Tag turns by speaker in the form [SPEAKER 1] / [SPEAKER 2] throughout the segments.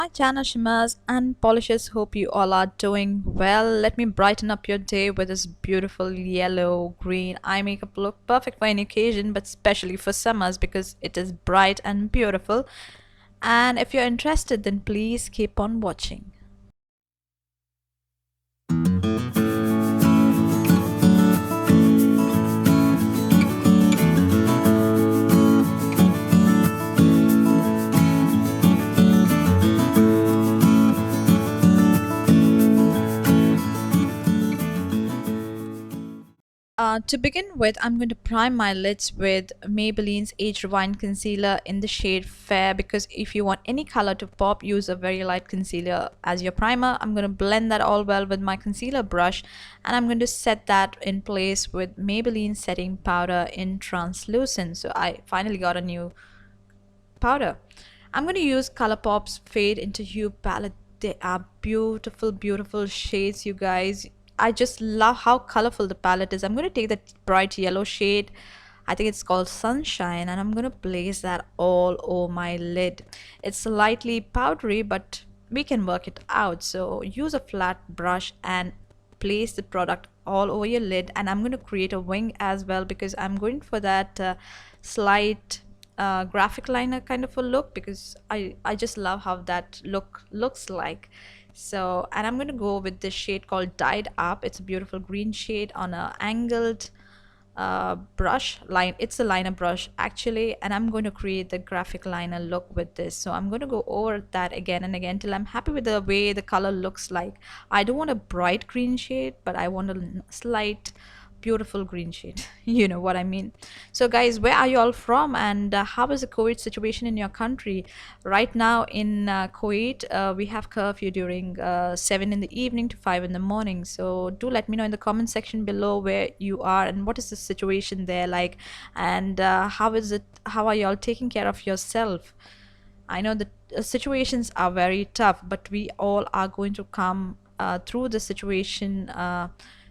[SPEAKER 1] Hi Jana, Shimmers and Polishes, hope you all are doing well. Let me brighten up your day with this beautiful yellow green eye makeup look, perfect for any occasion but especially for summers because it is bright and beautiful. And if you're interested, then please keep on watching. To begin with, I'm going to prime my lids with Maybelline's Age Rewind Concealer in the shade Fair, because if you want any color to pop, use a very light concealer as your primer. I'm going to blend that all well with my concealer brush, and I'm going to set that in place with Maybelline Setting Powder in Translucent. So I finally got a new powder. I'm going to use Colourpop's Fade into Hue palette. They are beautiful, beautiful shades, you guys. I just love how colorful the palette is. I'm going to take that bright yellow shade. I think it's called Sunshine, and I'm going to place that all over my lid. It's slightly powdery, but we can work it out. So use a flat brush and place the product all over your lid. And I'm going to create a wing as well because I'm going for that slight graphic liner kind of a look, because I just love how that looks like. So, and I'm going to go with this shade called Dyed Up. It's a beautiful green shade on a angled brush line. It's a liner brush actually, and I'm going to create the graphic liner look with this. So I'm going to go over that again and again till I'm happy with the way the color looks like. I don't want a bright green shade, but I want a slight beautiful green shade. You know what I mean. So guys, where are you all from, and how is the COVID situation in your country right now? In Kuwait, we have curfew during 7 in the evening to 5 in the morning. So do let me know in the comment section below where you are and what is the situation there like, and how are you all taking care of yourself. I know the situations are very tough, but we all are going to come through the situation.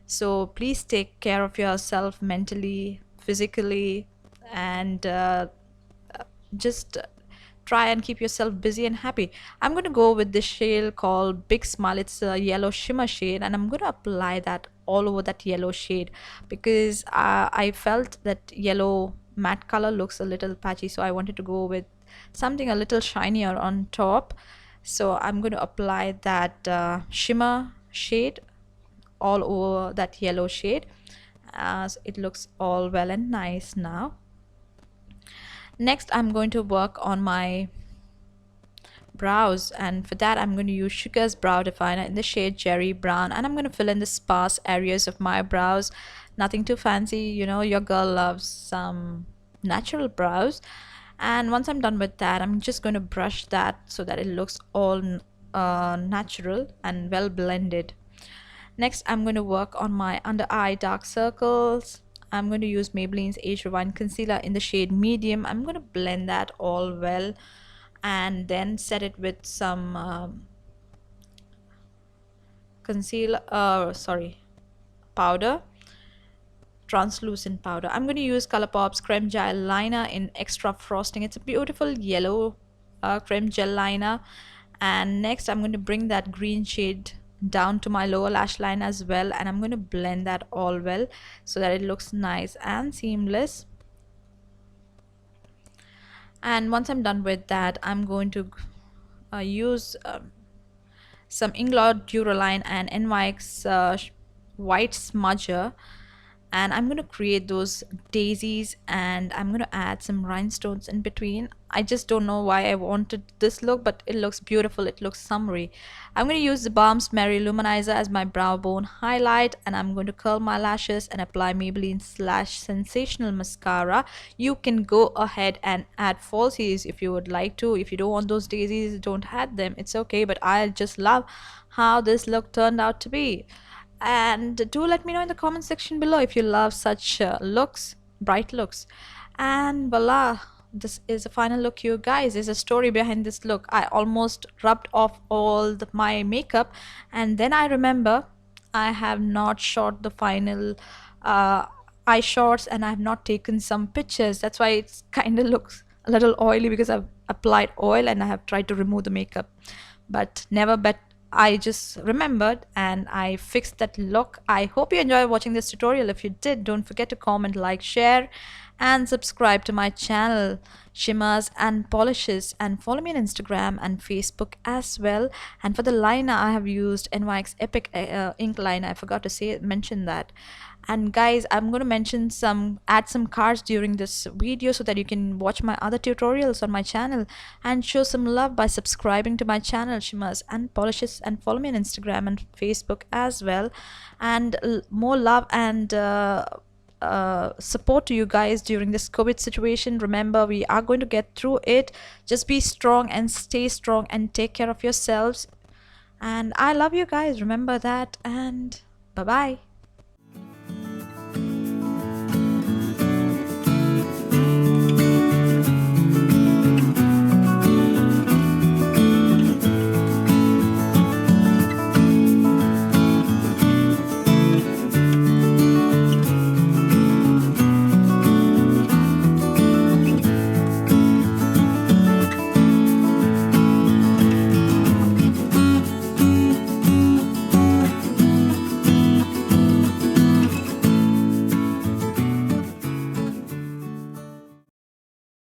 [SPEAKER 1] So please take care of yourself mentally, physically, and just try and keep yourself busy and happy. I'm going to go with this shade called Big Smile. It's a yellow shimmer shade, and I'm going to apply that all over that yellow shade because I felt that yellow matte color looks a little patchy, so I wanted to go with something a little shinier on top. So I'm going to apply that shimmer shade all over that yellow shade as it looks all well and nice now. Next, I'm going to work on my brows, and for that I'm going to use Sugar's Brow Definer in the shade Cherry Brown, and I'm going to fill in the sparse areas of my brows. Nothing too fancy, you know, your girl loves some natural brows. And once I'm done with that, I'm just going to brush that so that it looks all natural and well blended. Next, I'm going to work on my under eye dark circles. I'm going to use Maybelline's Age Rewind Concealer in the shade Medium. I'm going to blend that all well and then set it with some powder, translucent powder. I'm going to use Colourpop's Creme Gel Liner in Extra Frosting. It's a beautiful yellow creme gel liner. And next, I'm going to bring that green shade down to my lower lash line as well, and I'm going to blend that all well so that it looks nice and seamless. And once I'm done with that, I'm going to use some Inglot Duraline and NYX white smudger, and I'm going to create those daisies, and I'm going to add some rhinestones in between. I just don't know why I wanted this look, but it looks beautiful, it looks summery. I'm going to use the Balm's Merry Luminizer as my brow bone highlight, and I'm going to curl my lashes and apply Maybelline Slash Sensational Mascara. You can go ahead and add falsies if you would like to. If you don't want those daisies, don't add them, it's okay, but I just love how this look turned out to be. And do let me know in the comment section below if you love such looks, bright looks. And voila, this is the final look, you guys. There's a story behind this look. I almost rubbed off all my makeup, and then I remember I have not shot the final eye shots, and I have not taken some pictures. That's why it's kind of looks a little oily, because applied oil and I have tried to remove the makeup, but never. But I just remembered and I fixed that look. I hope you enjoyed watching this tutorial. If you did, don't forget to comment, like, share, and subscribe to my channel, Shimmers and Polishes, and follow me on Instagram and Facebook as well. And for the liner, I have used NYX Epic ink liner. I forgot to mention that. And guys, I'm going to add some cards during this video so that you can watch my other tutorials on my channel and show some love by subscribing to my channel, Shimmers and Polishes, and follow me on Instagram and Facebook as well. And more love and support to you guys during this COVID situation. Remember, we are going to get through it. Just be strong and stay strong and take care of yourselves. And I love you guys. Remember that. And bye bye.